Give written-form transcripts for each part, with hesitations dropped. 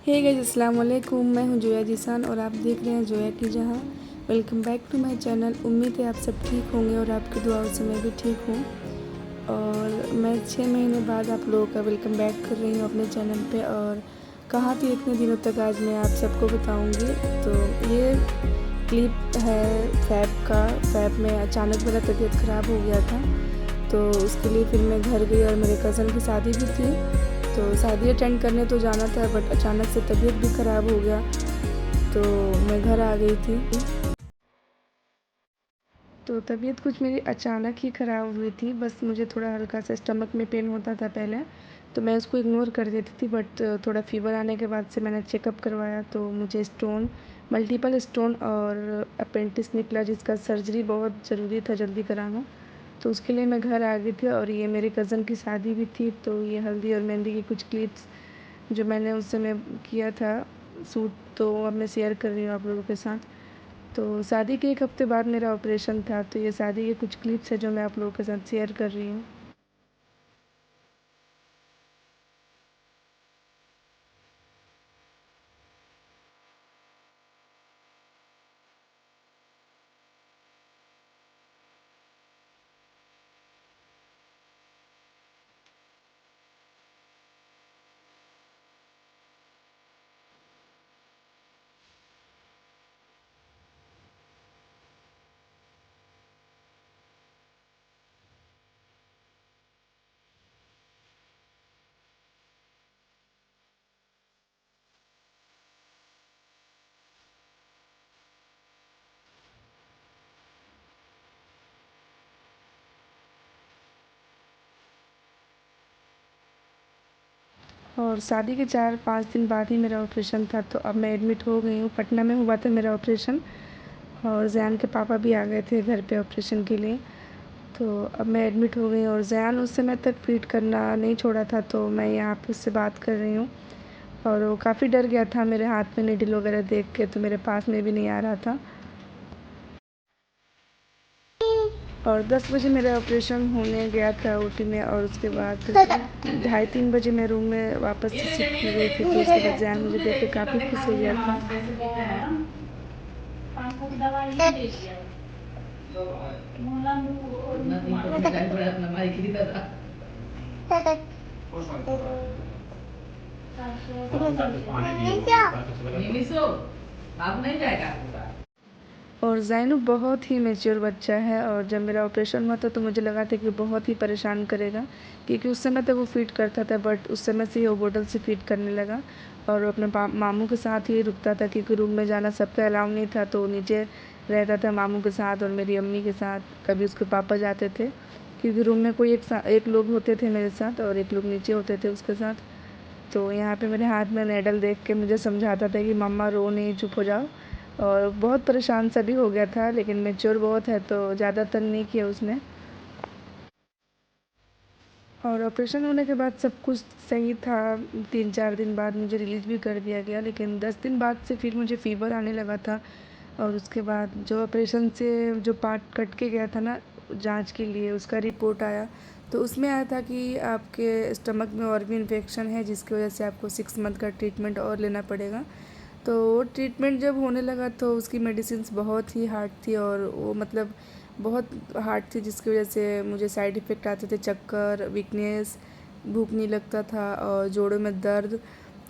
Hey guys, अस्सलाम वालेकुम। मैं हूं जोया जीसान और आप देख रहे हैं जोया की जहां। Welcome back to my channel. उम्मीद है आप सब ठीक होंगे और आपकी दुआओं से मैं भी ठीक हूं। और मैं 6 महीने बाद आप लोगों का वेलकम बैक कर रही हूं अपने चैनल पे। और कहाँ थी इतने दिनों तक, आज मैं आप सबको बताऊंगी। तो ये क्लिप है फैब में अचानक मेरा तबीयत ख़राब हो गया था, तो उसके लिए फिर मैं घर गई और मेरे कज़न की शादी भी थी। तो शादी अटेंड करने तो जाना था, बट अचानक से तबीयत भी ख़राब हो गया, तो मैं घर आ गई थी। तो तबीयत कुछ मेरी अचानक ही ख़राब हुई थी। बस मुझे थोड़ा हल्का सा स्टमक में पेन होता था पहले, तो मैं उसको इग्नोर कर देती थी। बट थोड़ा फीवर आने के बाद से मैंने चेकअप करवाया, तो मुझे मल्टीपल स्टोन और अपेंडिक्स निकला, जिसका सर्जरी बहुत ज़रूरी था जल्दी कराना। तो उसके लिए मैं घर आ गई थी। और ये मेरे कज़न की शादी भी थी, तो ये हल्दी और मेहंदी की कुछ क्लिप्स जो मैंने उस समय किया था सूट, तो अब मैं शेयर कर रही हूँ आप लोगों के साथ। तो शादी के 1 हफ़्ते बाद मेरा ऑपरेशन था, तो ये शादी के कुछ क्लिप्स है जो मैं आप लोगों के साथ शेयर कर रही हूँ। और शादी के 4-5 दिन बाद ही मेरा ऑपरेशन था, तो अब मैं एडमिट हो गई हूँ। पटना में हुआ था मेरा ऑपरेशन, और ज़ैन के पापा भी आ गए थे घर पे ऑपरेशन के लिए। तो अब मैं एडमिट हो गई, और ज़ैन उस समय तक फीड करना नहीं छोड़ा था, तो मैं यहाँ पे उससे बात कर रही हूँ। और वो काफ़ी डर गया था मेरे हाथ में नीडल वगैरह देख के, तो मेरे पास में भी नहीं आ रहा था। और 10 बजे मेरा ऑपरेशन होने गया था ओटी में, और उसके बाद 2:30-3 बजे मैं रूम में वापस से शिफ्ट की गई थी। फिर उसके बाद ज़ैन मुझे देख के काफ़ी खुश हो गया था। और ज़ैनू बहुत ही मैच्योर बच्चा है, और जब मेरा ऑपरेशन हुआ था तो मुझे लगा था कि बहुत ही परेशान करेगा, क्योंकि उस समय तक वो फ़ीड करता था, बट उस समय से ही वो बोतल से फ़ीड करने लगा। और अपने मामू के साथ ही रुकता था, क्योंकि रूम में जाना सबका अलाउ नहीं था, तो नीचे रहता था मामू के साथ और मेरी अम्मी के साथ। कभी उसके पापा जाते थे, क्योंकि रूम में कोई एक लोग होते थे मेरे साथ, और एक लोग नीचे होते थे उसके साथ। तो यहाँ पे मेरे हाथ में नेडल देख के मुझे समझाता था कि मम्मा रो नहीं, चुप हो जाओ। और बहुत परेशान सा भी हो गया था, लेकिन मैच्योर बहुत है, तो ज़्यादा तंग नहीं किया उसने। और ऑपरेशन होने के बाद सब कुछ सही था। 3-4 दिन बाद मुझे रिलीज़ भी कर दिया गया, लेकिन 10 दिन बाद से फिर मुझे फ़ीवर आने लगा था। और उसके बाद जो ऑपरेशन से जो पार्ट कट के गया था ना जांच के लिए, उसका रिपोर्ट आया, तो उसमें आया था कि आपके स्टमक में और भी इन्फेक्शन है, जिसकी वजह से आपको 6 मंथ का ट्रीटमेंट और लेना पड़ेगा। तो ट्रीटमेंट जब होने लगा तो उसकी मेडिसिन्स बहुत ही हार्ड थी, और वो मतलब बहुत हार्ड थी, जिसकी वजह से मुझे साइड इफ़ेक्ट आते थे, चक्कर, वीकनेस, भूख नहीं लगता था और जोड़ों में दर्द।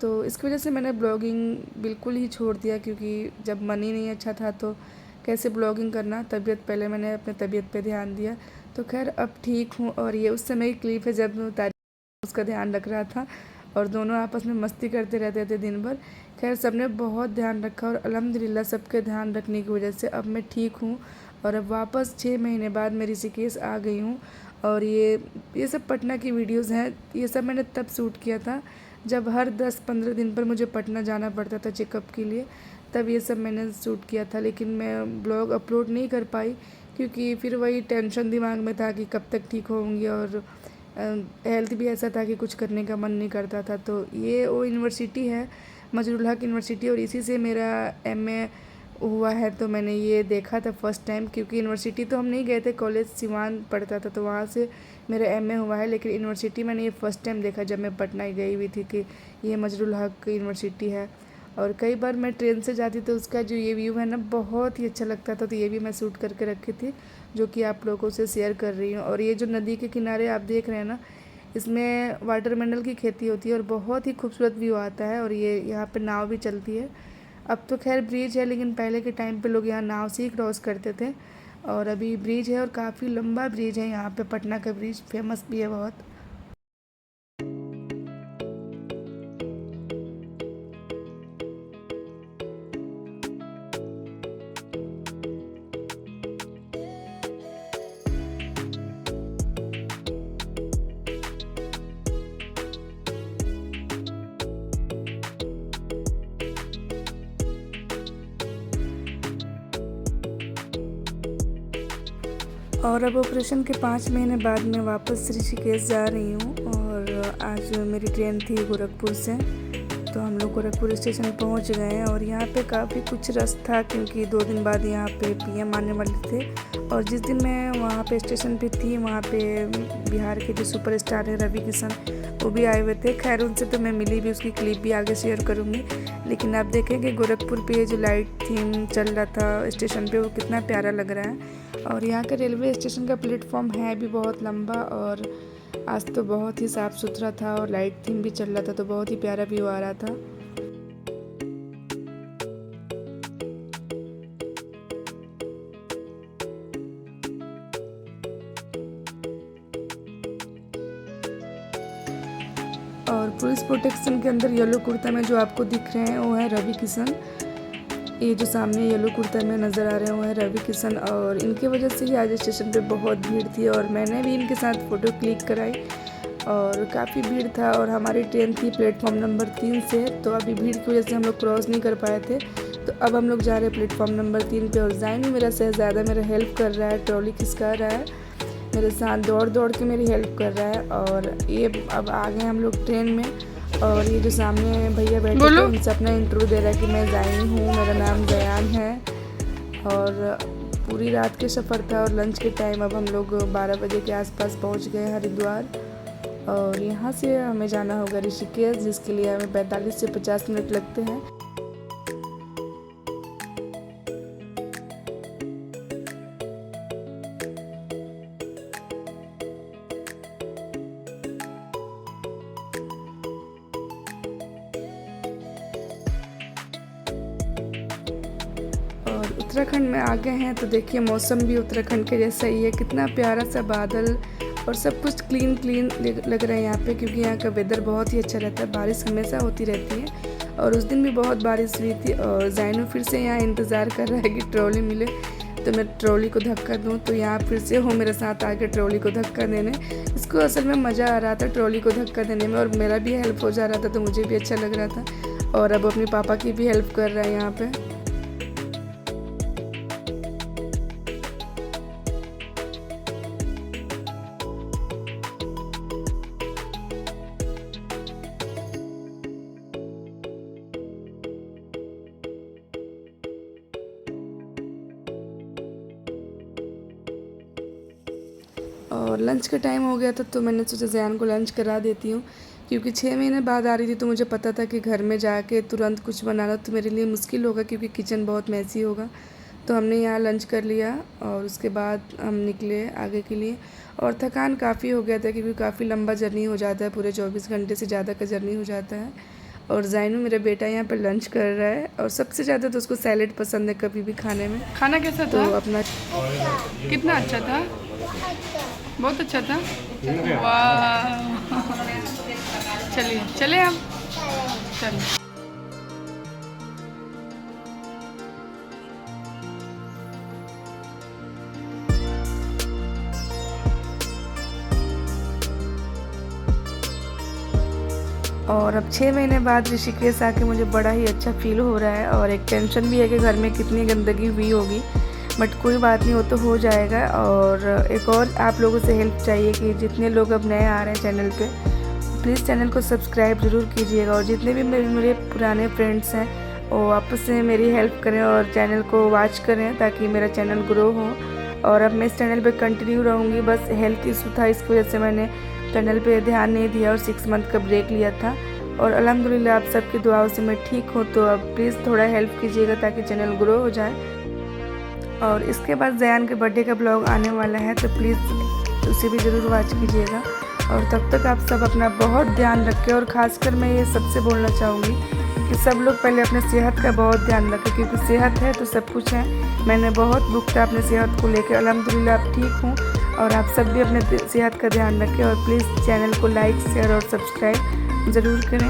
तो इसकी वजह से मैंने ब्लॉगिंग बिल्कुल ही छोड़ दिया, क्योंकि जब मन ही नहीं अच्छा था तो कैसे ब्लॉगिंग करना। तबीयत पहले मैंने अपने तबीयत पे ध्यान दिया। तो खैर अब ठीक हूँ, और ये उस समय की क्लिप है जब तारीख उसका ध्यान रख रहा था, और दोनों आपस में मस्ती करते रहते थे दिन भर। खैर सबने बहुत ध्यान रखा, और अल्हम्दुलिल्लाह सबके ध्यान रखने की वजह से अब मैं ठीक हूँ। और अब वापस 6 महीने बाद मैं ऋषिकेश आ गई हूँ। और ये सब पटना की वीडियोज़ हैं। ये सब मैंने तब शूट किया था जब हर 10-15 दिन पर मुझे पटना जाना पड़ता था चेकअप के लिए, तब ये सब मैंने शूट किया था। लेकिन मैं ब्लॉग अपलोड नहीं कर पाई, क्योंकि फिर वही टेंशन दिमाग में था कि कब तक ठीक होंगी, और हेल्थ भी ऐसा था कि कुछ करने का मन नहीं करता था। तो ये वो यूनिवर्सिटी है, मजरूल हक यूनिवर्सिटी, और इसी से मेरा एमए हुआ है। तो मैंने ये देखा था फर्स्ट टाइम, क्योंकि यूनिवर्सिटी तो हम नहीं गए थे, कॉलेज सिवान पढ़ता था, तो वहाँ से मेरा एमए हुआ है, लेकिन यूनिवर्सिटी मैंने ये फ़र्स्ट टाइम देखा जब मैं पटना गई हुई थी कि ये मजरुल हक यूनिवर्सिटी है। और कई बार मैं ट्रेन से जाती तो उसका जो ये व्यू है ना बहुत ही अच्छा लगता था, तो ये भी मैं शूट करके रखी थी जो कि आप लोगों से शेयर कर रही हूँ। और ये जो नदी के किनारे आप देख रहे हैं ना, इसमें वाटरमेलन की खेती होती है और बहुत ही खूबसूरत व्यू आता है। और ये यहाँ पे नाव भी चलती है। अब तो खैर ब्रिज है, लेकिन पहले के टाइम पे लोग यहाँ नाव से ही क्रॉस करते थे। और अभी ब्रिज है और काफ़ी लंबा ब्रिज है यहाँ पे, पटना का ब्रिज फेमस भी है बहुत। और अब ऑपरेशन के 5 महीने बाद मैं वापस ऋषिकेश जा रही हूँ। और आज मेरी ट्रेन थी गोरखपुर से, तो हम लोग गोरखपुर स्टेशन पहुँच गए हैं। और यहाँ पे काफ़ी कुछ रश था क्योंकि 2 दिन बाद यहाँ पे पीएम आने वाले थे। और जिस दिन मैं वहाँ पे स्टेशन पे थी, वहाँ पे बिहार के जो सुपरस्टार हैं रवि किशन, वो भी आए हुए थे। खैर उनसे तो मैं मिली भी, उसकी क्लिप भी आगे शेयर करूँगी। लेकिन आप देखेंगे गोरखपुर पे जो लाइट थीम चल रहा था स्टेशन पे, वो कितना प्यारा लग रहा है। और यहाँ का रेलवे स्टेशन का प्लेटफॉर्म है भी बहुत लंबा, और आज तो बहुत ही साफ़ सुथरा था और लाइट थीम भी चल रहा था, तो बहुत ही प्यारा व्यू आ रहा था। और पुलिस प्रोटेक्शन के अंदर येलो कुर्ता में जो आपको दिख रहे हैं वो है रवि किशन। ये जो सामने येलो कुर्ता में नज़र आ रहे हैं वो है रवि किशन। और इनके वजह से ही आज स्टेशन पे बहुत भीड़ थी और मैंने भी इनके साथ फ़ोटो क्लिक कराई और काफ़ी भीड़ था। और हमारी ट्रेन थी प्लेटफॉर्म नंबर 3 से, तो अभी भीड़ की वजह से हम लोग क्रॉस नहीं कर पाए थे। तो अब हम लोग जा रहे हैं प्लेटफॉर्म नंबर 3 पे। और ज़ैनू मेरा शहज़ादा मेरा हेल्प कर रहा है, ट्रॉली खिसका रहा है, मेरे साथ दौड़ दौड़ के मेरी हेल्प कर रहा है। और ये अब आ गए हम लोग ट्रेन में। और ये जो सामने भैया बैठे थे उनसे अपना इंटरव्यू दे रहा है कि मैं ज़ैनू हूँ, मेरा नाम जयान है। और पूरी रात के सफ़र था और लंच के टाइम अब हम लोग 12 बजे के आसपास पहुँच गए हरिद्वार। और यहाँ से हमें जाना होगा ऋषिकेश, जिसके लिए हमें 45 से 50 मिनट लगते हैं। उत्तराखंड में आ गए हैं तो देखिए मौसम भी उत्तराखंड के जैसा ही है, कितना प्यारा सा बादल और सब कुछ क्लीन क्लीन लग रहा है यहाँ पे, क्योंकि यहाँ का वेदर बहुत ही अच्छा रहता है, बारिश हमेशा होती रहती है। और उस दिन भी बहुत बारिश हुई थी। और ज़ैनू फिर से यहाँ इंतज़ार कर रहा है कि ट्रॉली मिले तो मैं ट्रॉली को धक्का दूँ, तो यहाँ फिर से हो मेरे साथ आके ट्रॉली को धक्का देने। इसको असल में मज़ा आ रहा था ट्रॉली को धक्का देने में, और मेरा भी हेल्प हो जा रहा था तो मुझे भी अच्छा लग रहा था। और अब अपने पापा की भी हेल्प कर रहा है यहाँ पर। और लंच का टाइम हो गया था तो मैंने सोचा ज़ैन को लंच करा देती हूँ, क्योंकि 6 महीने बाद आ रही थी तो मुझे पता था कि घर में जाके तुरंत कुछ बनाना तो मेरे लिए मुश्किल होगा, क्योंकि किचन बहुत मैसी होगा। तो हमने यहाँ लंच कर लिया और उसके बाद हम निकले आगे के लिए। और थकान काफ़ी हो गया था क्योंकि काफ़ी लंबा जर्नी हो जाता है, पूरे 24 घंटे से ज़्यादा का जर्नी हो जाता है। और ज़ैनू मेरा बेटा यहाँ पर लंच कर रहा है और सबसे ज़्यादा तो उसको सैलेड पसंद है कभी भी खाने में। खाना कैसा था? तो अपना कितना अच्छा था? बहुत अच्छा था। वाह, चलिए चले हम, चलिए। और अब 6 महीने बाद ऋषिकेश आके मुझे बड़ा ही अच्छा फील हो रहा है। और एक टेंशन भी है कि घर में कितनी गंदगी हुई होगी, बट कोई बात नहीं, वो तो हो जाएगा। और एक और आप लोगों से हेल्प चाहिए कि जितने लोग अब नए आ रहे हैं चैनल पे, प्लीज़ चैनल को सब्सक्राइब ज़रूर कीजिएगा। और जितने भी मेरे पुराने फ्रेंड्स हैं वो आपस में मेरी हेल्प करें और चैनल को वॉच करें ताकि मेरा चैनल ग्रो हो। और अब मैं इस चैनल पे कंटिन्यू रहूँगी। बस हेल्थ इशू था, इसकी वजह से मैंने चैनल पे ध्यान नहीं दिया और 6 मंथ का ब्रेक लिया था। और अल्हम्दुलिल्लाह आप सबकी दुआओं से मैं ठीक हूँ। तो अब प्लीज़ थोड़ा हेल्प कीजिएगा ताकि चैनल ग्रो हो जाए। और इसके बाद ज़यान के बर्थडे का ब्लॉग आने वाला है, तो प्लीज़ उसे भी ज़रूर वॉच कीजिएगा। और तब तक आप सब अपना बहुत ध्यान रखें। और ख़ासकर मैं ये सबसे बोलना चाहूँगी कि सब लोग पहले अपने सेहत का बहुत ध्यान रखें, क्योंकि सेहत है तो सब कुछ है। मैंने बहुत भुगता अपने सेहत को लेकर, अल्हम्दुलिल्लाह अब ठीक हूँ। और आप सब भी अपने सेहत का ध्यान रखें और प्लीज़ चैनल को लाइक, शेयर और सब्सक्राइब ज़रूर करें।